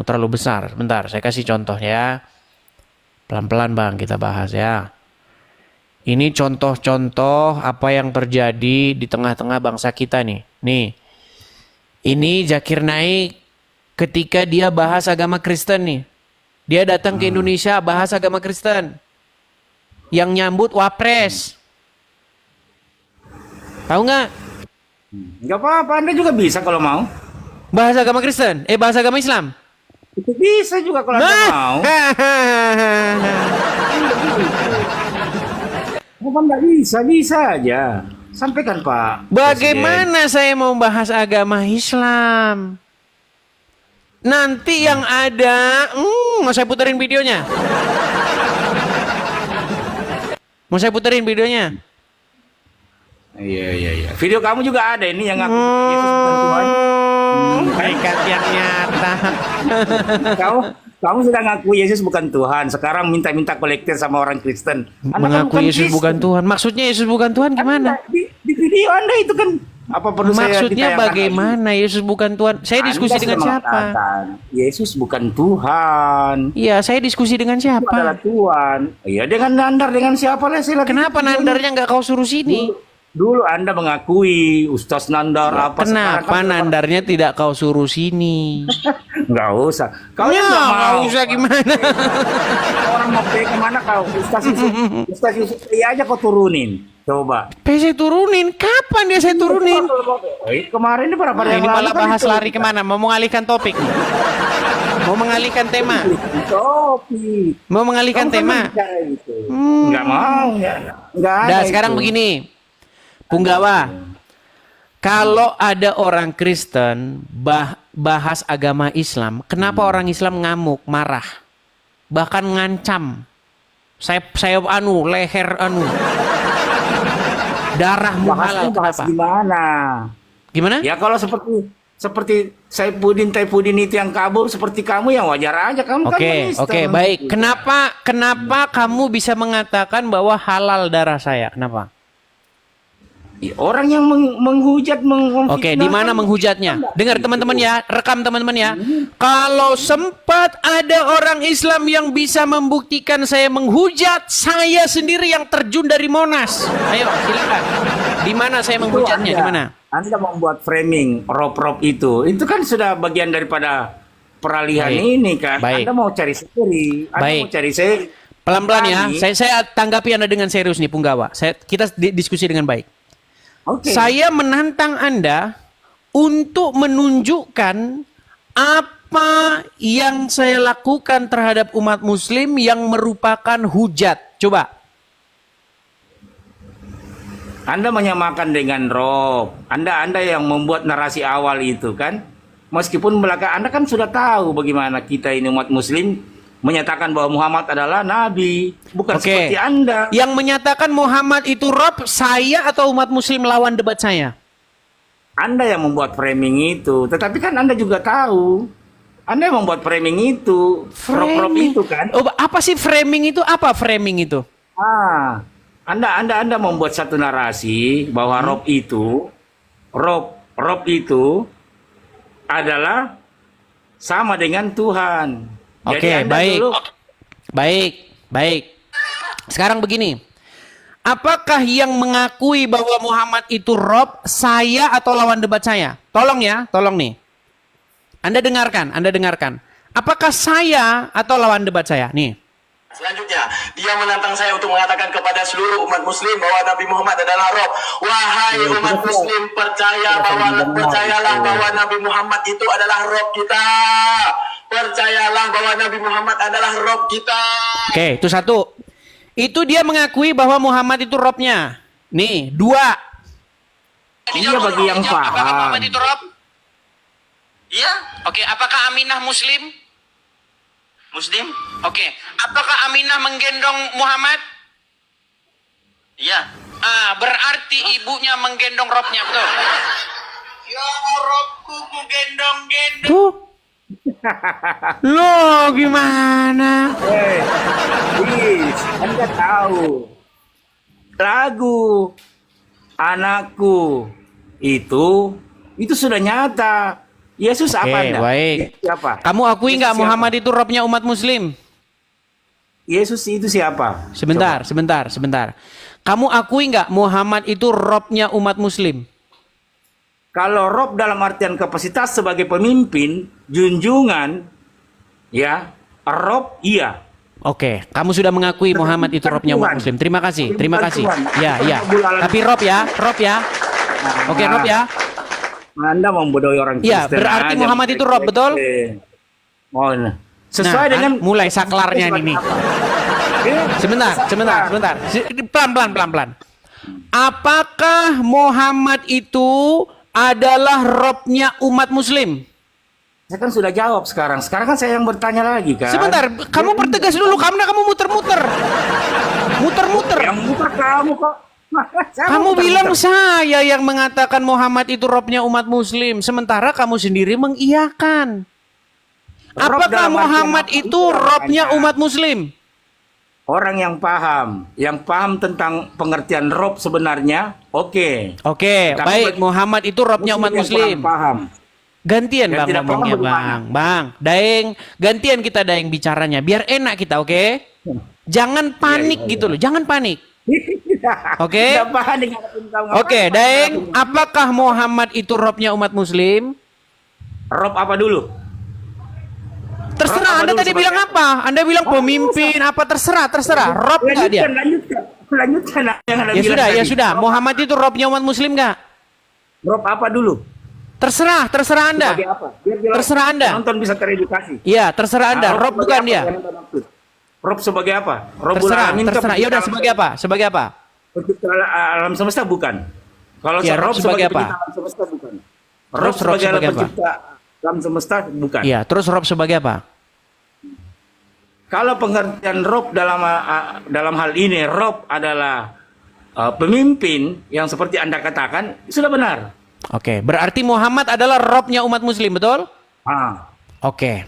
terlalu besar. Bentar, saya kasih contoh ya. Pelan-pelan Bang, kita bahas ya. Ini contoh-contoh apa yang terjadi di tengah-tengah bangsa kita nih. Nih, ini Zakir Naik ketika dia bahas agama Kristen nih. Dia datang ke Indonesia bahas agama Kristen. Yang nyambut Wapres. Tahu nggak? Nggak apa-apa, Anda juga bisa kalau mau. Bahas agama Kristen? Bahas agama Islam? Itu bisa juga kalau Anda mau. Bukan nggak bisa, bisa aja. Sampaikan Pak. Bagaimana saya mau bahas agama Islam? Nanti yang ada, mau saya puterin videonya. Mau saya puterin videonya. Iya. Video kamu juga ada ini yang ngaku Yesus bukan Tuhan. Hakikat yang nyata. Kamu sudah ngaku Yesus bukan Tuhan. Sekarang minta kolektif sama orang Kristen. Anda Mengaku Yesus bukan Tuhan. Maksudnya Yesus bukan Tuhan gimana? Di video Anda itu kan apa perlu Maksudnya saya bagaimana Yesus bukan Tuhan? Saya diskusi Anda dengan sudah siapa? mengatakan, Yesus bukan Tuhan. Iya, saya diskusi dengan Itu adalah siapa? Tuhan. Iya, dengan nandar dengan siapa lah saya lagi. Kenapa nandarnya nggak kau suruh sini? Dulu Anda mengakui Ustaz Nandar apa sekarang Kenapa nandarnya tidak kau suruh sini? Nggak usah. Kau Ya, yang nggak nggak mau. usah gimana? Orang mau pergi kemana kau? Ustaz Yusuf iya aja kau turunin. Coba. Saya turunin. Kapan dia saya turunin? Kemarin ini berapa Nah, hari ini yang lalu malah kan bahas itu. lari kemana? Mau mengalihkan topik nih? Mau mengalihkan tema? Topik. Mau mengalihkan Kamu kan tema? bicara itu. Nggak mau ya. Nggak ada Dah itu. sekarang begini, Punggawa. Kalau ada orang Kristen bahas agama Islam, kenapa orang Islam ngamuk, marah, bahkan ngancam? Saya leher darahmu halal, Bahas kenapa? gimana? Gimana? Ya kalau seperti Saipudin itu yang kabur seperti kamu yang wajar aja kamu kan Kristen. Oke, baik. Kenapa kamu bisa mengatakan bahwa halal darah saya? Kenapa? Ya, orang yang menghujat Oke, di mana menghujatnya? Dengar teman-teman ya, rekam teman-teman ya. Kalau sempat ada orang Islam yang bisa membuktikan saya menghujat, saya sendiri yang terjun dari Monas. Ayo, silakan. Di mana saya menghujatnya? Di mana? Anda membuat framing rob itu kan sudah bagian daripada peralihan Baik. ini kan. Baik. Anda mau cari sendiri. Anda Baik. mau cari sendiri. Pelan-pelan ya. Kami- Saya tanggapi Anda dengan serius nih, Punggawa. Kita diskusi dengan baik. Oke. Saya menantang Anda untuk menunjukkan apa yang saya lakukan terhadap umat muslim yang merupakan hujat. Coba. Anda menyamakan dengan Rob. Anda yang membuat narasi awal itu kan. Meskipun belakang Anda kan sudah tahu bagaimana kita ini umat muslim menyatakan bahwa Muhammad adalah nabi, bukan Oke. seperti Anda. Yang menyatakan Muhammad itu Rob, saya atau umat muslim lawan debat saya? Anda yang membuat framing itu. Tetapi kan Anda juga tahu. Anda yang membuat framing itu. Rob itu kan. Oh, apa sih framing itu? Apa framing itu? Anda membuat satu narasi bahwa Rob itu adalah sama dengan Tuhan. Oke, Anda baik. dulu- Baik. Sekarang begini. Apakah yang mengakui bahwa Muhammad itu Rob, saya atau lawan debat saya? Tolong ya, tolong nih. Anda dengarkan. Apakah saya atau lawan debat saya? Nih. Selanjutnya, dia menantang saya untuk mengatakan kepada seluruh umat muslim bahwa Nabi Muhammad adalah Rob. Wahai umat muslim, percayalah bahwa Nabi Muhammad itu adalah Rob kita. Percayalah bahwa Nabi Muhammad adalah Rob kita. Oke, itu satu. Itu dia mengakui bahwa Muhammad itu Robnya. Nih, dua. Iya bagi yang Apakah paham. Muhammad itu Rob? Iya, Oke, apakah Aminah Muslim? muslim. Oke, apakah Aminah menggendong Muhammad? Iya. Berarti ibunya menggendong Robnya, betul? Ya Robku ku gendong-gendong. Tuh. Loh, gimana? Please, Anda tahu lagu anakku itu sudah nyata. Yesus Oke, apa Anda? baik. Yesus siapa? Kamu akui Yesus nggak siapa? Muhammad itu robnya umat muslim? Yesus itu siapa? Sebentar, sebentar. Kamu akui nggak Muhammad itu robnya umat muslim? Kalau rob dalam artian kapasitas sebagai pemimpin, junjungan, ya, rob iya. Oke, kamu sudah mengakui Muhammad itu robnya umat muslim. Terima kasih, terima kasih. Ya, ya. Tapi rob ya. Oke, rob ya. Anda membodohi orang Iya, Kristen berarti aja. Muhammad itu rob, betul? Oh, nah. Sesuai Nah, dengan mulai saklarnya ini. Sebentar. Pelan-pelan. Apakah Muhammad itu adalah robnya umat muslim? Saya kan sudah jawab sekarang. Sekarang kan saya yang bertanya lagi kan. Sebentar, kamu pertegas dulu. Kamu muter-muter. Yang muter kamu kok. Saya Kamu muter-muter. bilang saya yang mengatakan Muhammad itu robnya umat muslim. Sementara kamu sendiri mengiyakan. Rob Apakah dalam artian Muhammad apa? itu robnya umat muslim? Orang yang paham tentang pengertian rob sebenarnya, oke. Oke, Tapi baik. bagi Muhammad itu robnya umat yang muslim. kurang paham. Gantian Yang bang tidak paham ngomongnya bagaimana? bang. Daeng, gantian kita Daeng bicaranya. Biar enak kita, oke? Jangan panik iya. gitu loh, jangan panik. Oke. Tidak paham dengan tentang apa. Oke, Daeng, apakah Muhammad itu robnya umat muslim? Rob apa dulu? Terserah, Rob apa Anda dulu tadi sebagai- bilang apa? Anda bilang pemimpin, apa terserah. Rob nggak dia? Lanjutkan. Yang Anda Ya bilang sudah, tadi. ya sudah. Muhammad itu robnya umat muslim nggak? Rob apa dulu? Terserah Anda. Sebagai apa? Biar jelas. Terserah Anda. Penonton bisa teredukasi. Iya, terserah Anda. Nah, Rob sebagai bukan apa dia. yang Anda maksud? Rob sebagai apa? Robbul Terserah. Alamin kah? Ya udah, sebagai apa? Sebagai apa? Pencipta alam semesta bukan. Kalau Ya, Rob Rob sebagai apa? pencipta alam semesta bukan. Terus Rob sebagai sebagai apa? pencipta alam semesta bukan. Iya, terus Rob sebagai apa? Kalau pengertian Rob dalam hal ini, Rob adalah pemimpin yang seperti Anda katakan, sudah benar. Oke, berarti Muhammad adalah robnya umat muslim, betul? Ah, Oke.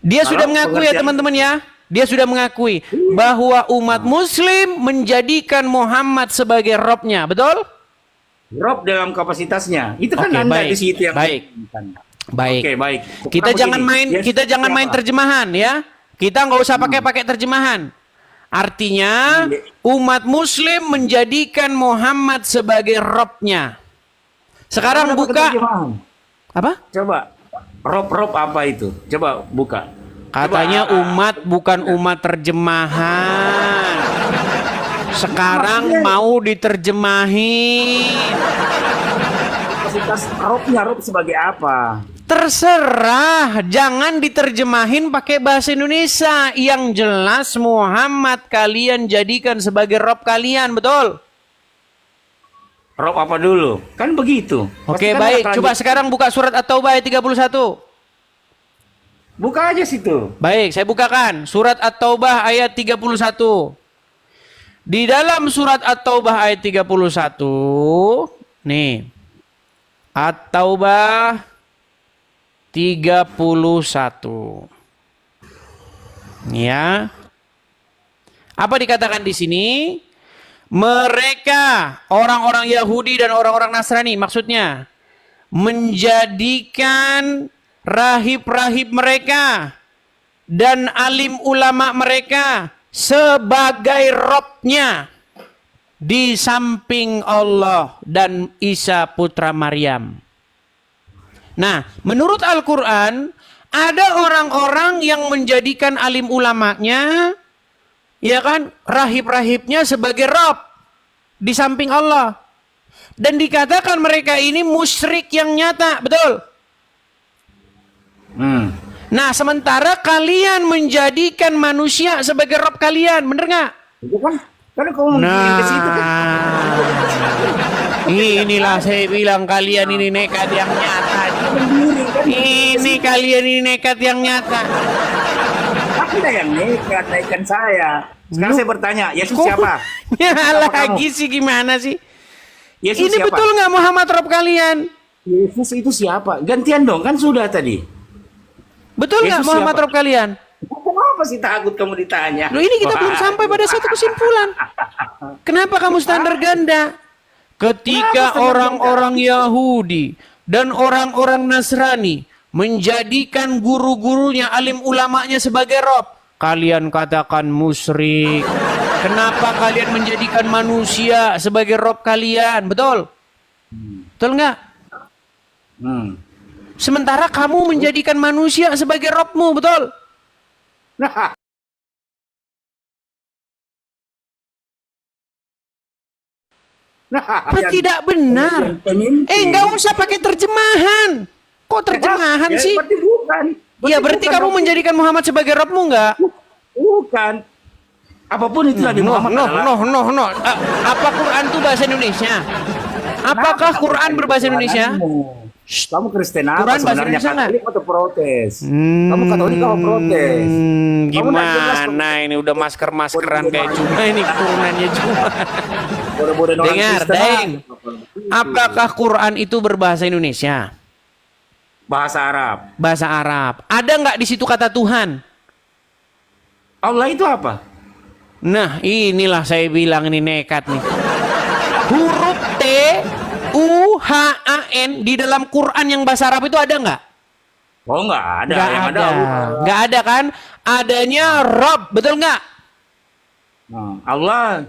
Dia Kalau sudah mengakui ya pengertian- teman-teman ya. Dia sudah mengakui bahwa umat muslim menjadikan Muhammad sebagai robnya, betul? Rob dalam kapasitasnya. Itu kan Oke, Anda baik. di situ yang Baik. Baik. Oke, baik. Kita Sekarang jangan begini, main Yesus kita jangan main siapa? terjemahan ya. Kita nggak usah pakai terjemahan. Artinya umat muslim menjadikan Muhammad sebagai robnya. Sekarang Anda pakai buka terjemahan. apa? Coba. Rob apa itu? Coba buka. Katanya Coba, umat bukan umat terjemahan. Sekarang mau diterjemahin. kapasitas Rob sebagai apa? Terserah, jangan diterjemahin pakai bahasa Indonesia. Yang jelas Muhammad kalian jadikan sebagai Rob kalian, betul? Rob apa dulu? Kan begitu. Oke, Pasti kan baik. ada Coba kelanjut- sekarang buka surat At-Taubah ayat 31. Buka aja situ. Baik, saya bukakan. Surat At-Taubah ayat 31. Di dalam surat At-Taubah ayat 31, nih. At-Taubah 31. Ya. Apa dikatakan di sini? Mereka, orang-orang Yahudi dan orang-orang Nasrani maksudnya, menjadikan rahib-rahib mereka dan alim ulama mereka sebagai robnya di samping Allah dan Isa putra Maryam. Nah, menurut Al-Quran, ada orang-orang yang menjadikan alim ulamanya, ya kan, rahib-rahibnya sebagai rob di samping Allah. Dan dikatakan mereka ini musyrik yang nyata, betul? Nah, sementara kalian menjadikan manusia sebagai rob kalian, bener nggak? Itu kan kamu menggiring ke situ kan. Inilah saya bilang kalian ini nekat yang nyata. Ini kalian ini nekat yang nyata. Anda yang nekat naikkan saya. Sekarang saya bertanya, Yesus Kok- siapa? Ya Siapa lagi kamu? sih gimana sih? Yesus Ini siapa? betul nggak Muhammad rob kalian? Yesus itu siapa? Gantian dong, kan sudah tadi. Betul nggak Yesus Muhammad siapa? rob kalian? Kenapa sih takut kamu ditanya? Loh, ini kita belum sampai pada satu kesimpulan. Kenapa kamu standar ganda? Ketika Kenapa standar orang-orang Yahudi dan orang-orang Nasrani menjadikan guru-gurunya, alim ulamanya sebagai Rob, kalian katakan musyrik. Kenapa kalian menjadikan manusia sebagai Rob kalian? Betul? Betul nggak? Sementara kamu menjadikan manusia sebagai Robmu, betul? Apa tidak benar? Nggak usah pakai terjemahan. Kok terjemahan sih? Berarti bukan. Ya berarti kamu menjadikan Muhammad sebagai Robmu nggak? Bukan. Apapun itu Nabi Muhammad adalah. Apa Quran itu bahasa Indonesia? Apakah Quran berbahasa Indonesia? Kamu Kristen apa Quran bahasa sebenarnya? Indonesia nggak? Katolik atau protes? Kamu Katolik atau protes? Kamu nggak jelas Gimana ini udah maskeran kayak cuma ini turunannya cuma. bodoh-bodoh orang Dengar, Kristen Deng. lah. Apakah Quran itu berbahasa Indonesia? Bahasa Arab. Bahasa Arab. Ada nggak di situ kata Tuhan? Allah itu apa? Nah, inilah saya bilang ini nekat nih. Huruf T U H A N di dalam Quran yang bahasa Arab itu ada nggak? Oh nggak ada. Nggak Yang ada. Nggak ada kan? Adanya Rob, betul nggak? Allah